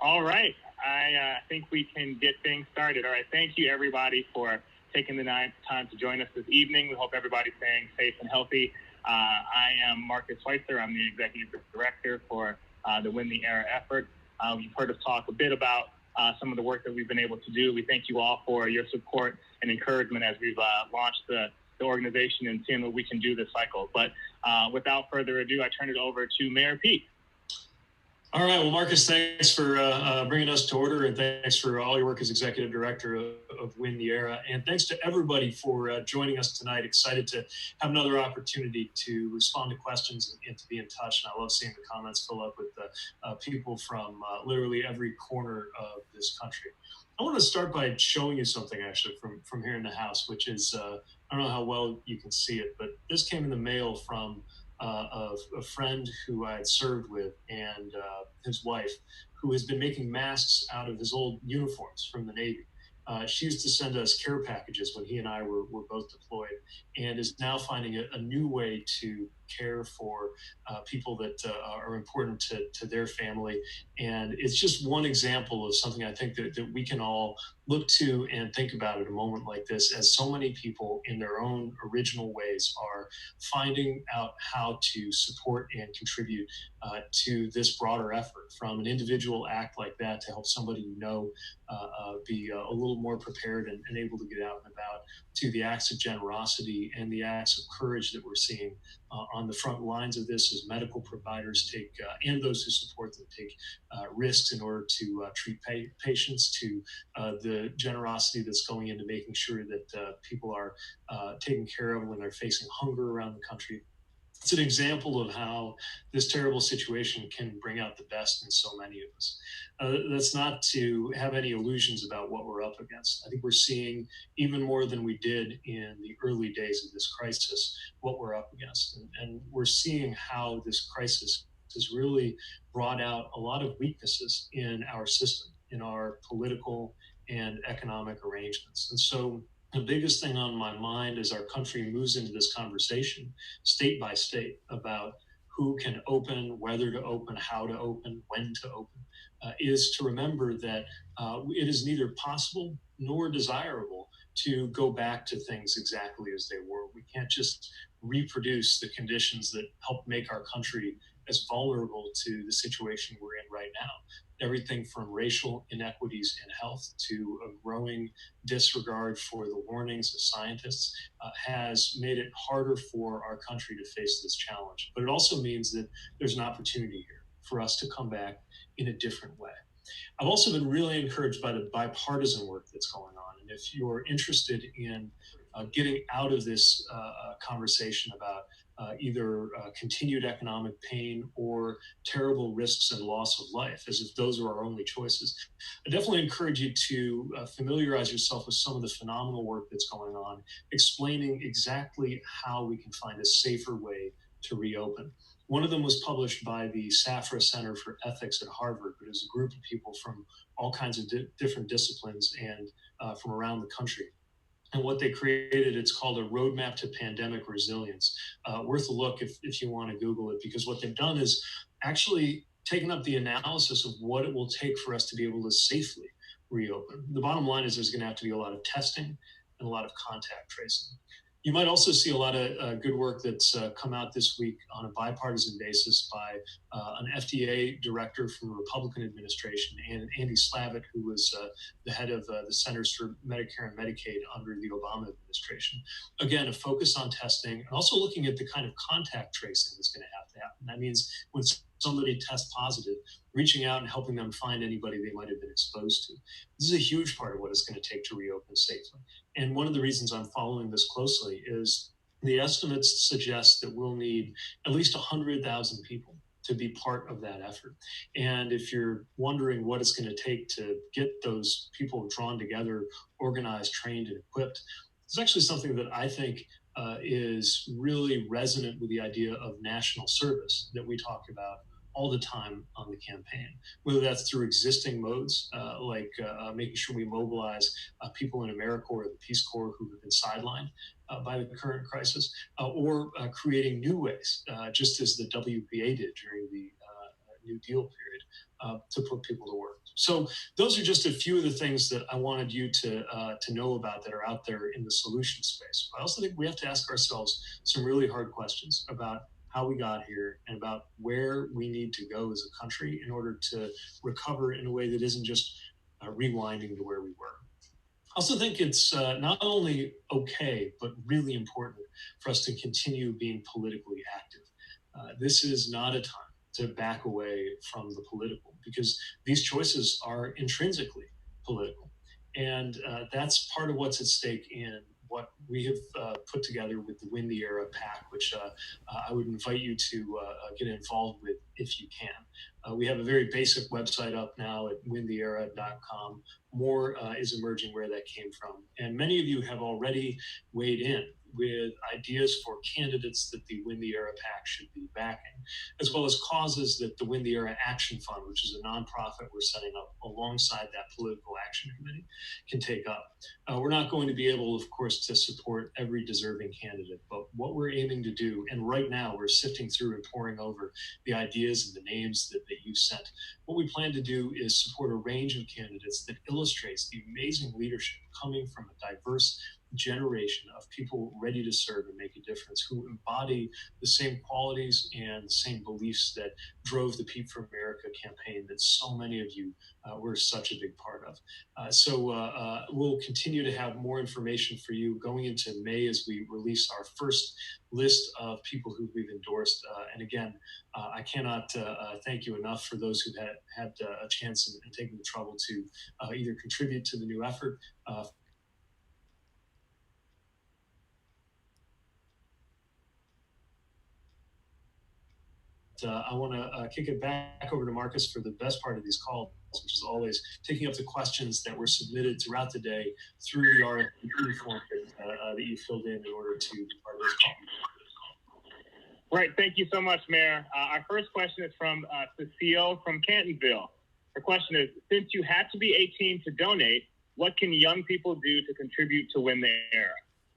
All right. I think we can get things started. All right. Thank you, everybody, for taking the time to join us this evening. We hope everybody's staying safe and healthy. I am Marcus Schweitzer. I'm the Executive Director for the Win the Era effort. You've heard us talk a bit about some of the work that we've been able to do. We thank you all for your support and encouragement as we've launched the organization and seeing what we can do this cycle. But without further ado, I turn it over to Mayor Pete. All right. Well, Marcus, thanks for bringing us to order, and thanks for all your work as Executive Director of Win the Era. And thanks to everybody for joining us tonight. Excited to have another opportunity to respond to questions and to be in touch. And I love seeing the comments fill up with the people from literally every corner of this country. I want to start by showing you something actually from here in the house, which is, I don't know how well you can see it, but this came in the mail from a friend who I had served with and his wife, who has been making masks out of his old uniforms from the Navy. She used to send us care packages when he and I were both deployed, and is now finding a new way to care for people that are important to their family. And it's just one example of something I think that we can all look to and think about at a moment like this, as so many people in their own original ways are finding out how to support and contribute to this broader effort, from an individual act like that to help somebody you know be a little more prepared and able to get out and about, to the acts of generosity and the acts of courage that we're seeing on the front lines of this, as medical providers take, and those who support them, take risks in order to treat patients, to the generosity that's going into making sure that people are taken care of when they're facing hunger around the country. It's an example of how this terrible situation can bring out the best in so many of us. That's not to have any illusions about what we're up against. I think we're seeing, even more than we did in the early days of this crisis, what we're up against. And we're seeing how this crisis has really brought out a lot of weaknesses in our system, in our political and economic arrangements. And so the biggest thing on my mind as our country moves into this conversation, state by state, about who can open, whether to open, how to open, when to open, is to remember that it is neither possible nor desirable to go back to things exactly as they were. We can't just reproduce the conditions that help make our country as vulnerable to the situation we're in right now. Everything from racial inequities in health to a growing disregard for the warnings of scientists has made it harder for our country to face this challenge. But it also means that there's an opportunity here for us to come back in a different way. I've also been really encouraged by the bipartisan work that's going on. And if you're interested in getting out of this conversation about either continued economic pain or terrible risks and loss of life, as if those are our only choices, I definitely encourage you to familiarize yourself with some of the phenomenal work that's going on, explaining exactly how we can find a safer way to reopen. One of them was published by the Safra Center for Ethics at Harvard, but it was a group of people from all kinds of different disciplines and from around the country. And what they created, it's called a roadmap to pandemic resilience. Worth a look if you want to Google it, because what they've done is actually taken up the analysis of what it will take for us to be able to safely reopen. The bottom line is there's going to have to be a lot of testing and a lot of contact tracing. You might also see a lot of good work that's come out this week on a bipartisan basis by an FDA director from the Republican administration, and Andy Slavitt, who was the head of the Centers for Medicare and Medicaid under the Obama administration. Again, a focus on testing and also looking at the kind of contact tracing that's going to have to happen. That means when somebody tests positive, reaching out and helping them find anybody they might have been exposed to. This is a huge part of what it's going to take to reopen safely. And one of the reasons I'm following this closely is the estimates suggest that we'll need at least 100,000 people to be part of that effort. And if you're wondering what it's going to take to get those people drawn together, organized, trained, and equipped, it's actually something that I think is really resonant with the idea of national service that we talk about all the time on the campaign, whether that's through existing modes, like making sure we mobilize people in AmeriCorps or the Peace Corps who have been sidelined by the current crisis, or creating new ways, just as the WPA did during the New Deal period to put people to work. So those are just a few of the things that I wanted you to know about that are out there in the solution space. But I also think we have to ask ourselves some really hard questions about how we got here and about where we need to go as a country in order to recover in a way that isn't just rewinding to where we were. I also think it's not only okay, but really important for us to continue being politically active. This is not a time to back away from the political because these choices are intrinsically political. And that's part of what's at stake in what we have put together with the Win the Era PAC, which I would invite you to get involved with if you can. We have a very basic website up now at wintheera.com. More is emerging where that came from. And many of you have already weighed in with ideas for candidates that the Win the Era PAC should be backing, as well as causes that the Win the Era Action Fund, which is a nonprofit we're setting up alongside that political action committee, can take up. We're not going to be able, of course, to support every deserving candidate, but what we're aiming to do, and right now we're sifting through and poring over the ideas and the names that you sent. What we plan to do is support a range of candidates that illustrates the amazing leadership coming from a diverse generation of people ready to serve and make a difference, who embody the same qualities and the same beliefs that drove the Peep for America campaign that so many of you were such a big part of. So we'll continue to have more information for you going into May as we release our first list of people who we've endorsed. And again, I cannot thank you enough for those who've had a chance and taken the trouble to either contribute to the new effort. I want to kick it back over to Marcus for the best part of these calls, which is always taking up the questions that were submitted throughout the day through the RFP form that you filled in order to be part of this call. Right. Thank you so much, Mayor. Our first question is from Cecile from Cantonville. Her question is, since you had to be 18 to donate, what can young people do to contribute to Win the Era?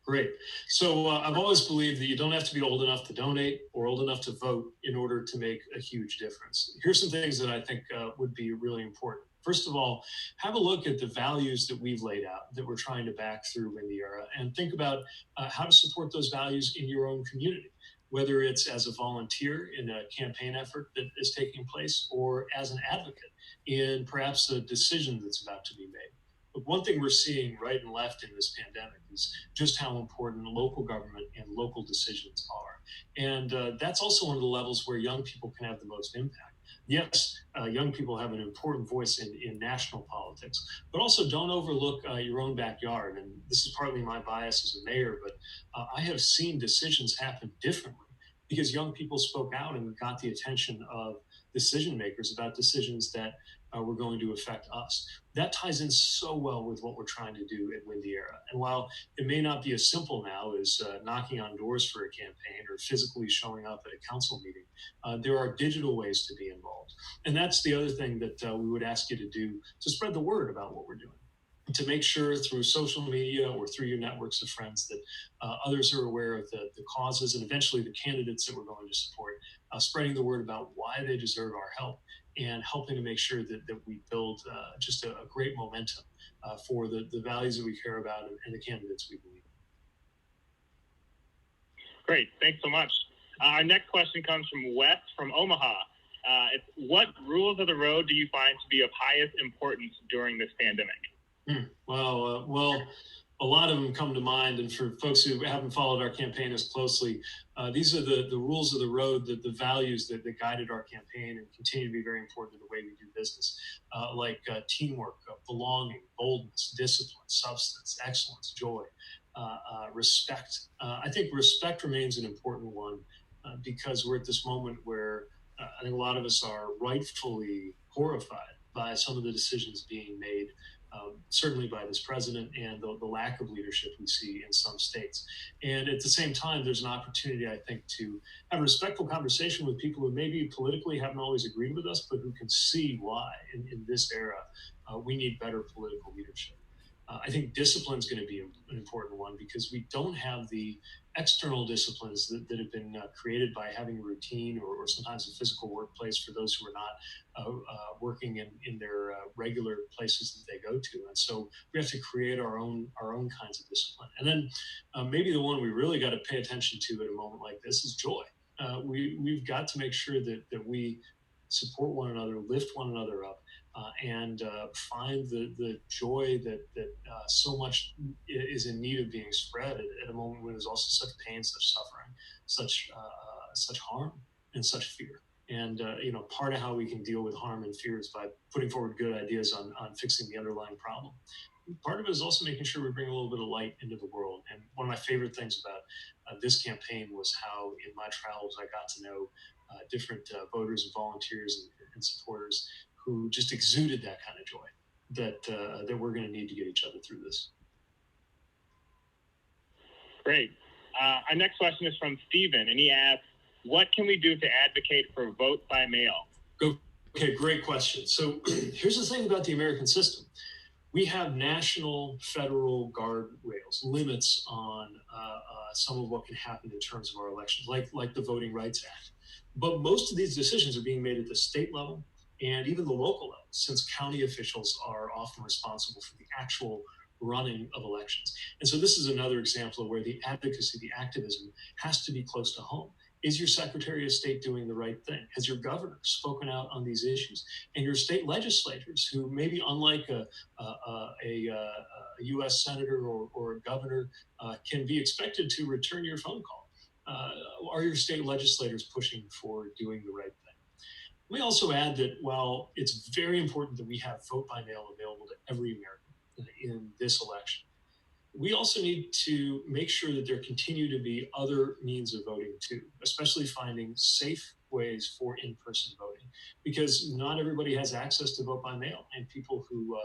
Great. So I've always believed that you don't have to be old enough to donate or old enough to vote in order to make a huge difference. Here's some things that I think would be really important. First of all, have a look at the values that we've laid out that we're trying to back through Win the Era and think about how to support those values in your own community, whether it's as a volunteer in a campaign effort that is taking place or as an advocate in perhaps a decision that's about to be made. But one thing we're seeing right and left in this pandemic is just how important local government and local decisions are. And that's also one of the levels where young people can have the most impact. Yes, young people have an important voice in national politics, but also don't overlook your own backyard. And this is partly my bias as a mayor, but I have seen decisions happen differently because young people spoke out and got the attention of decision makers about decisions that were going to affect us. That ties in so well with what we're trying to do at Win the Era. And while it may not be as simple now as knocking on doors for a campaign or physically showing up at a council meeting, there are digital ways to be involved. And that's the other thing that we would ask you to do to spread the word about what we're doing. To make sure through social media or through your networks of friends that others are aware of the causes and eventually the candidates that we're going to support, spreading the word about why they deserve our help and helping to make sure that we build just a great momentum for the values that we care about and the candidates we believe in. Great. Thanks so much. Our next question comes from Wes from Omaha. What rules of the road do you find to be of highest importance during this pandemic? Well, a lot of them come to mind. And for folks who haven't followed our campaign as closely, these are the rules of the road, the values that guided our campaign and continue to be very important in the way we do business, like teamwork, belonging, boldness, discipline, substance, excellence, joy, respect. I think respect remains an important one because we're at this moment where I think a lot of us are rightfully horrified by some of the decisions being made, certainly by this president and the lack of leadership we see in some states. And at the same time, there's an opportunity, I think, to have a respectful conversation with people who maybe politically haven't always agreed with us, but who can see why in this era we need better political leadership. I think discipline is going to be an important one, because we don't have the external disciplines that have been created by having a routine, or sometimes a physical workplace for those who are not working in their regular places that they go to. And so we have to create our own kinds of discipline. And then maybe the one we really got to pay attention to at a moment like this is joy. We've got to make sure that we support one another, lift one another up, and find the joy that so much is in need of being spread at a moment when there's also such pain, such suffering, such harm, and such fear. And part of how we can deal with harm and fear is by putting forward good ideas on fixing the underlying problem. Part of it is also making sure we bring a little bit of light into the world. And one of my favorite things about this campaign was how, in my travels, I got to know different voters and volunteers and supporters who just exuded that kind of joy that we're going to need to get each other through this. Great. Our next question is from Stephen, and he asks, what can we do to advocate for vote by mail? Okay, great question. So here's the thing about the American system. We have national, federal guardrails, limits on some of what can happen in terms of our elections, like the Voting Rights Act. But most of these decisions are being made at the state level and even the local level, since county officials are often responsible for the actual running of elections. And so this is another example of where the advocacy, the activism, has to be close to home. Is your Secretary of State doing the right thing? Has your governor spoken out on these issues? And your state legislators, who maybe unlike a U.S. senator or a governor, can be expected to return your phone call. Are your state legislators pushing for doing the right thing? Let me also add that while it's very important that we have vote by mail available to every American in this election, we also need to make sure that there continue to be other means of voting too, especially finding safe ways for in-person voting, because not everybody has access to vote by mail, and people who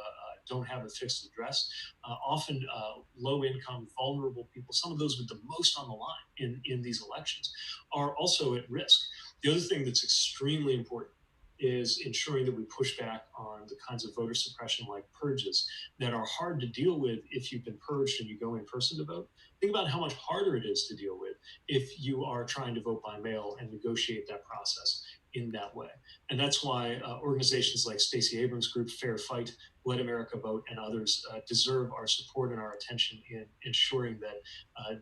don't have a fixed address, often low-income, vulnerable people, some of those with the most on the line in these elections, are also at risk. The other thing that's extremely important is ensuring that we push back on the kinds of voter suppression like purges that are hard to deal with if you've been purged and you go in person to vote. Think about how much harder it is to deal with if you are trying to vote by mail and negotiate that process in that way. And that's why organizations like Stacey Abrams' group, Fair Fight, Let America Vote, and others deserve our support and our attention in ensuring that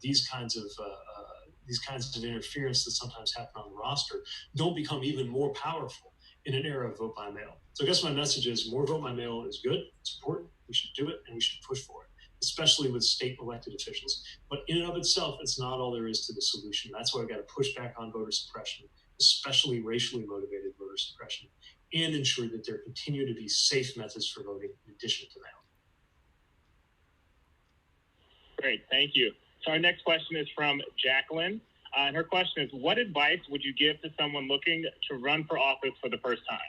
these kinds of interference that sometimes happen on the roster don't become even more powerful in an era of vote by mail. So I guess my message is more vote by mail is good, it's important, we should do it, and we should push for it, especially with state elected officials. But in and of itself, it's not all there is to the solution. That's why we've got to push back on voter suppression, especially racially motivated voter suppression, and ensure that there continue to be safe methods for voting in addition to mail. Great, thank you. So our next question is from Jacqueline. And her question is, what advice would you give to someone looking to run for office for the first time?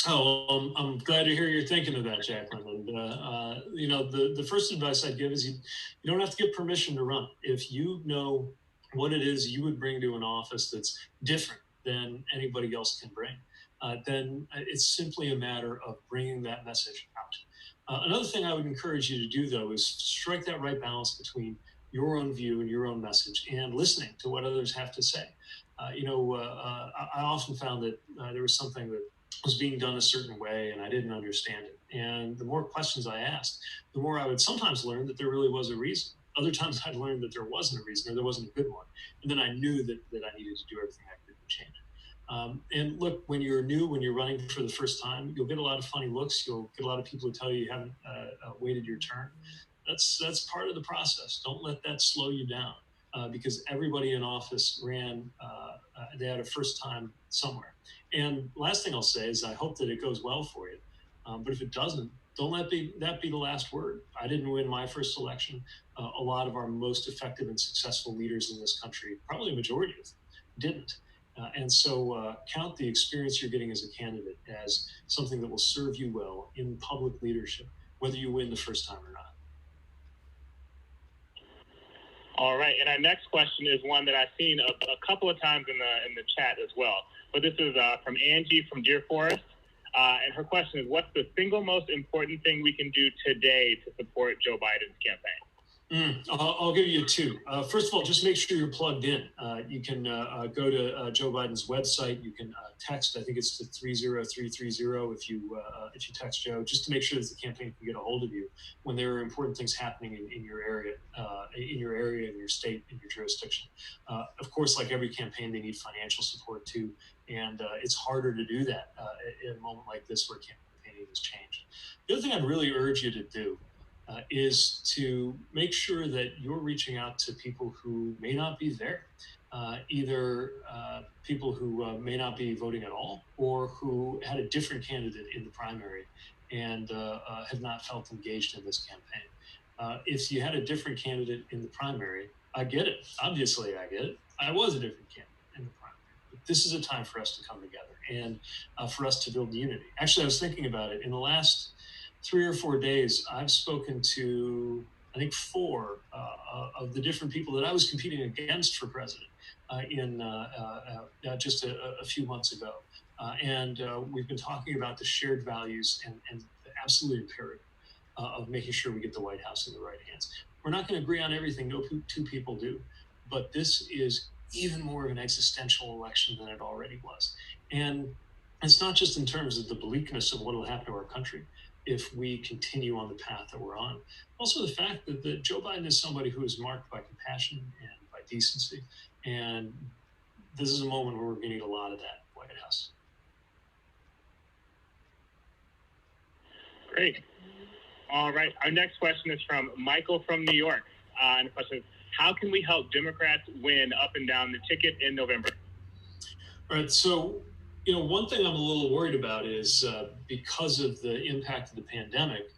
Oh, I'm glad to hear you're thinking of that, Jacqueline. And, the first advice I'd give is you don't have to get permission to run. If you know what it is you would bring to an office that's different than anybody else can bring, then it's simply a matter of bringing that message out. Another thing I would encourage you to do, though, is strike that right balance between your own view and your own message and listening to what others have to say. I often found that there was something that was being done a certain way and I didn't understand it. And the more questions I asked, the more I would sometimes learn that there really was a reason. Other times I'd learn that there wasn't a reason or there wasn't a good one. And then I knew that I needed to do everything I could to change it. And look, when you're new, when you're running for the first time, you'll get a lot of funny looks. You'll get a lot of people who tell you haven't waited your turn. That's part of the process. Don't let that slow you down because everybody in office they had a first time somewhere. And last thing I'll say is I hope that it goes well for you. But if it doesn't, don't let that be the last word. I didn't win my first election. A lot of our most effective and successful leaders in this country, probably a majority of them, didn't. And so count the experience you're getting as a candidate as something that will serve you well in public leadership, whether you win the first time or not. All right, and our next question is one that I've seen a couple of times in the chat as well. But this is from Angie from Deer Forest. And her question is, what's the single most important thing we can do today to support Joe Biden's campaign? I'll give you two. First of all, just make sure you're plugged in. You can go to Joe Biden's website. You can text. I think it's to 30330 if you text Joe, just to make sure that the campaign can get a hold of you when there are important things happening in your area, in your state, in your jurisdiction. Of course, like every campaign, they need financial support too, and it's harder to do that in a moment like this where campaigning has changed. The other thing I'd really urge you to do is to make sure that you're reaching out to people who may not be there, either people who may not be voting at all or who had a different candidate in the primary and have not felt engaged in this campaign. If you had a different candidate in the primary, I get it. Obviously, I get it. I was a different candidate in the primary. But this is a time for us to come together and for us to build unity. Actually, I was thinking about it. In the last 3 or 4 days, I've spoken to, I think, 4 of the different people that I was competing against for president just a few months ago. And we've been talking about the shared values and the absolute imperative of making sure we get the White House in the right hands. We're not going to agree on everything. No two people do. But this is even more of an existential election than it already was. And it's not just in terms of the bleakness of what will happen to our country if we continue on the path that we're on. Also the fact that Joe Biden is somebody who is marked by compassion and by decency. And this is a moment where we're going to need a lot of that White House. Great. All right. Our next question is from Michael from New York. And the question is, how can we help Democrats win up and down the ticket in November? All right. So, one thing I'm a little worried about is because of the impact of the pandemic,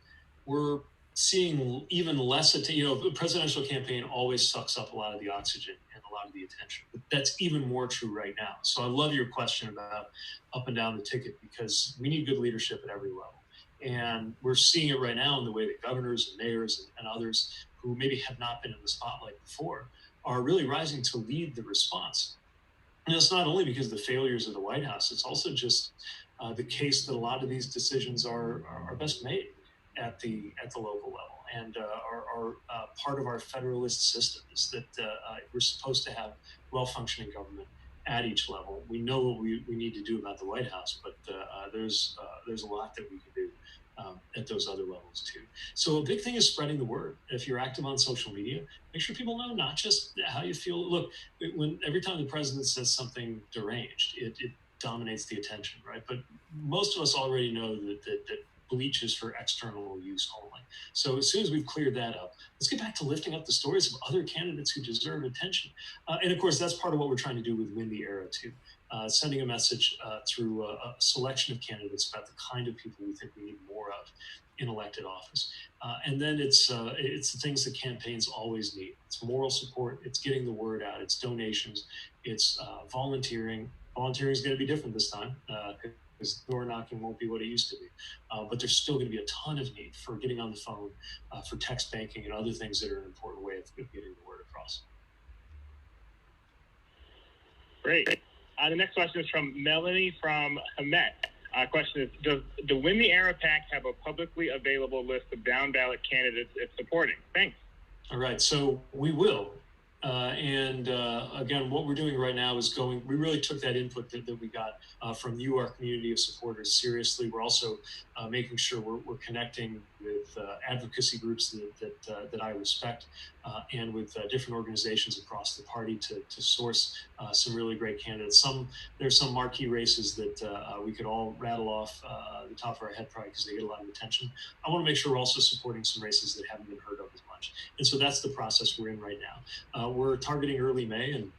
we're seeing even less the presidential campaign always sucks up a lot of the oxygen and a lot of the attention. But that's even more true right now. So I love your question about up and down the ticket, because we need good leadership at every level. And we're seeing it right now in the way that governors and mayors and others who maybe have not been in the spotlight before are really rising to lead the response. And it's not only because of the failures of the White House, it's also just the case that a lot of these decisions are best made at the local level and are part of our federalist system, is that we're supposed to have well-functioning government at each level. We know what we need to do about the White House, but there's a lot that we can do at those other levels too. So a big thing is spreading the word. If you're active on social media, make sure people know not just how you feel. Look, every time the president says something deranged, it dominates the attention, right? But most of us already know that bleach is for external use only. So as soon as we've cleared that up, let's get back to lifting up the stories of other candidates who deserve attention. And of course, that's part of what we're trying to do with Win the Era too. Sending a message through a selection of candidates about the kind of people we think we need more of in elected office. And then it's the things that campaigns always need. It's moral support, it's getting the word out, it's donations, it's volunteering. Volunteering is going to be different this time because door knocking won't be what it used to be. But there's still going to be a ton of need for getting on the phone, for text banking and other things that are an important way of getting the word across. Great. The next question is from Melanie from Hamet. Question is, does the Win the Era PAC have a publicly available list of down ballot candidates it's supporting? Thanks. All right, so we will. Again, what we're doing right now is we really took that input that we got from you, our community of supporters, seriously. We're also making sure we're connecting with advocacy groups that I respect and with different organizations across the party to source some really great candidates. There's some marquee races that we could all rattle off the top of our head probably because they get a lot of attention. I want to make sure we're also supporting some races that haven't been heard of as much. And so that's the process we're in right now. We're targeting early May, and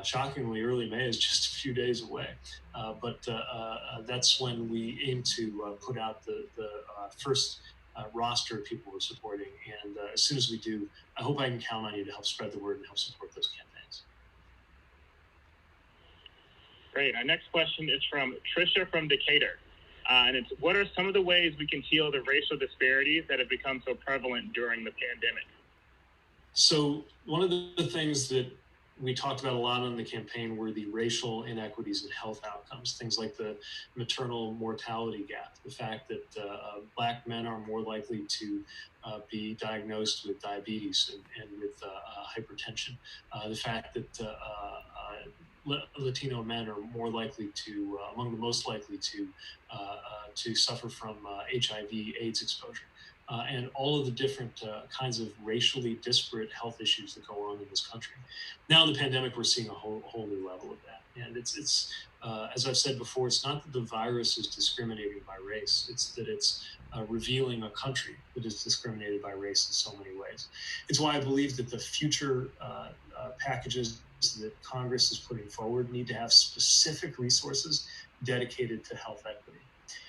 shockingly, early May is just a few days away. But that's when we aim to put out the first roster of people we're supporting. And as soon as we do, I hope I can count on you to help spread the word and help support those campaigns. Great. Our next question is from Tricia from Decatur. And it's, what are some of the ways we can heal the racial disparities that have become so prevalent during the pandemic? So one of the things that we talked about a lot on the campaign were the racial inequities in health outcomes, things like the maternal mortality gap, the fact that Black men are more likely to be diagnosed with diabetes and with hypertension, the fact that Latino men are more likely to, among the most likely to suffer from HIV/AIDS exposure. And all of the different kinds of racially disparate health issues that go on in this country. Now in the pandemic, we're seeing a whole new level of that. And it's as I've said before, it's not that the virus is discriminating by race, it's that it's revealing a country that is discriminated by race in so many ways. It's why I believe that the future packages that Congress is putting forward need to have specific resources dedicated to health equity.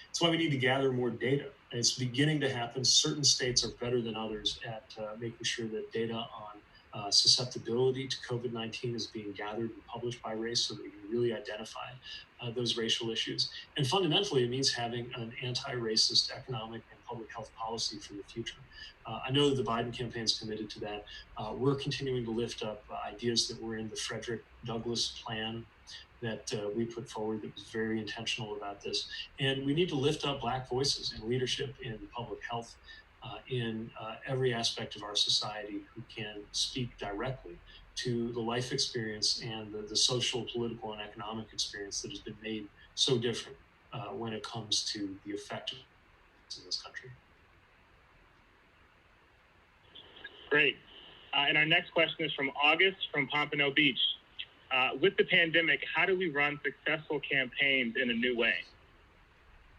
That's why we need to gather more data. And it's beginning to happen. Certain states are better than others at making sure that data on susceptibility to COVID-19 is being gathered and published by race so that we can really identify those racial issues. And fundamentally, it means having an anti-racist economic and public health policy for the future. I know that the Biden campaign is committed to that. We're continuing to lift up ideas that were in the Frederick Douglass plan that we put forward that was very intentional about this. And we need to lift up Black voices in leadership, in public health, in every aspect of our society who can speak directly to the life experience and the social, political, and economic experience that has been made so different when it comes to the effect in this country. Great. And our next question is from August from Pompano Beach. With the pandemic, how do we run successful campaigns in a new way?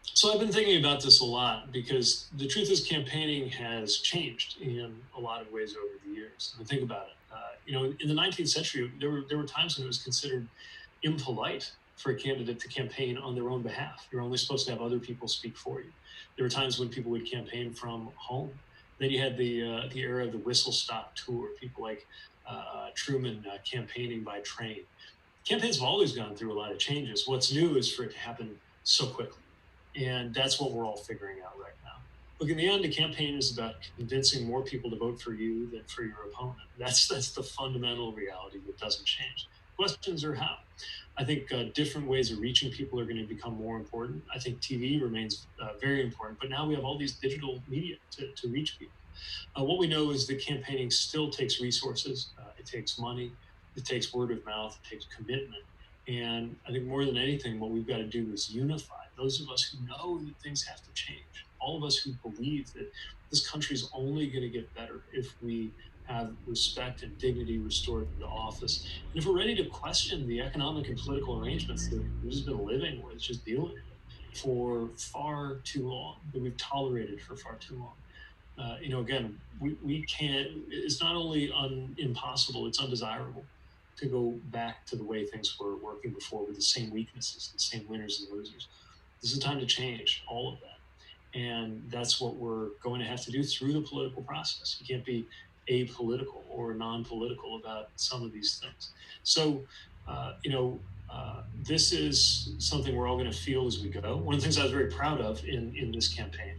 So I've been thinking about this a lot because the truth is campaigning has changed in a lot of ways over the years. I mean, think about it. In the 19th century, there were times when it was considered impolite for a candidate to campaign on their own behalf. You're only supposed to have other people speak for you. There were times when people would campaign from home. Then you had the era of the whistle-stop tour, people like Truman campaigning by train. Campaigns have always gone through a lot of changes. What's new is for it to happen so quickly. And that's what we're all figuring out right now. Look, in the end, a campaign is about convincing more people to vote for you than for your opponent. That's the fundamental reality that doesn't change. Questions are how. I think different ways of reaching people are going to become more important. I think TV remains very important, but now we have all these digital media to reach people. What we know is that campaigning still takes resources. It takes money. It takes word of mouth. It takes commitment. And I think more than anything, what we've got to do is unify those of us who know that things have to change. All of us who believe that this country is only going to get better if we have respect and dignity restored to office. And if we're ready to question the economic and political arrangements that we've just been living with, just dealing with for far too long, that we've tolerated for far too long. Again, we can't, it's not only impossible, it's undesirable to go back to the way things were working before with the same weaknesses, the same winners and losers. This is time to change all of that. And that's what we're going to have to do through the political process. You can't be apolitical or non-political about some of these things. So, this is something we're all going to feel as we go. One of the things I was very proud of in this campaign,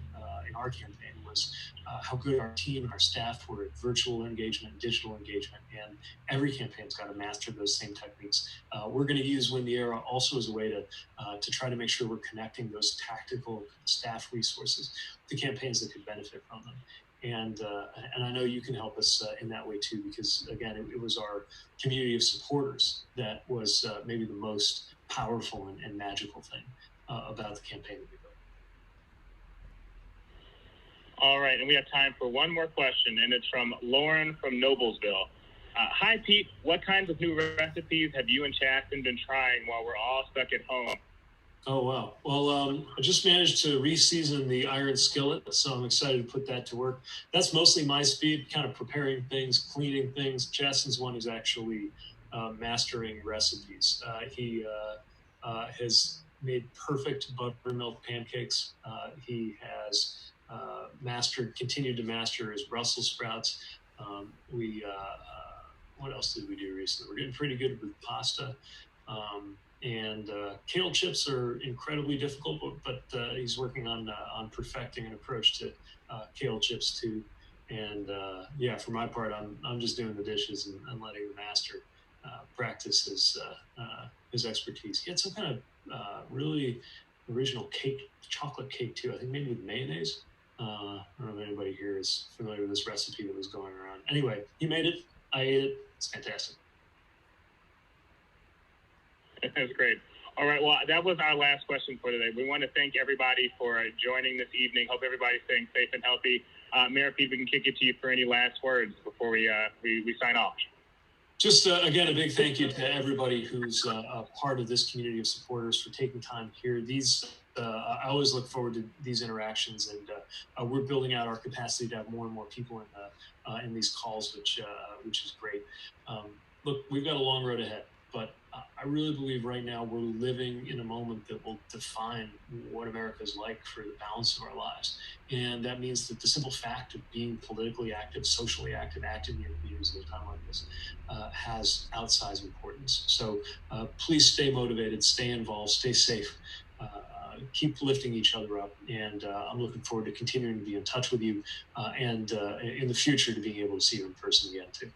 in our campaign, was how good our team and our staff were at virtual engagement, digital engagement, and every campaign's got to master those same techniques. We're going to use Win the Era also as a way to try to make sure we're connecting those tactical staff resources to campaigns that could benefit from them. And I know you can help us in that way too, because again, it was our community of supporters that was maybe the most powerful and magical thing about the campaign that we built. All right, and we have time for one more question, and it's from Lauren from Noblesville. Hi, Pete. What kinds of new recipes have you and Chasten been trying while we're all stuck at home? Oh, wow. Well, I just managed to re-season the iron skillet, so I'm excited to put that to work. That's mostly my speed, kind of preparing things, cleaning things. Chasten's one is actually mastering recipes. He has made perfect buttermilk pancakes. He has continued to master his Brussels sprouts. What else did we do recently? We're getting pretty good with pasta. And kale chips are incredibly difficult, but he's working on perfecting an approach to kale chips too. And for my part, I'm just doing the dishes and letting the master practice his expertise. He had some kind of really original cake, chocolate cake too. I think maybe with mayonnaise. I don't know if anybody here is familiar with this recipe that was going around. Anyway, he made it. I ate it. It's fantastic. That's great. All right. Well, that was our last question for today. We want to thank everybody for joining this evening. Hope everybody's staying safe and healthy. Mayor Pete, we can kick it to you for any last words before we sign off. Just, again, a big thank you to everybody who's a part of this community of supporters for taking time here. I always look forward to these interactions, and we're building out our capacity to have more and more people in these calls, which is great. Look, we've got a long road ahead, but I really believe right now we're living in a moment that will define what America is like for the balance of our lives. And that means that the simple fact of being politically active, socially active, active in your communities at a time like this has outsized importance. So please stay motivated, stay involved, stay safe, keep lifting each other up. And I'm looking forward to continuing to be in touch with you and in the future to being able to see you in person again too.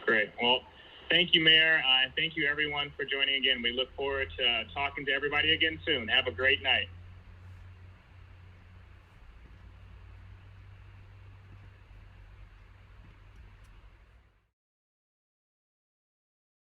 Great. Well, thank you, Mayor. And thank you, everyone, for joining again. We look forward to talking to everybody again soon. Have a great night.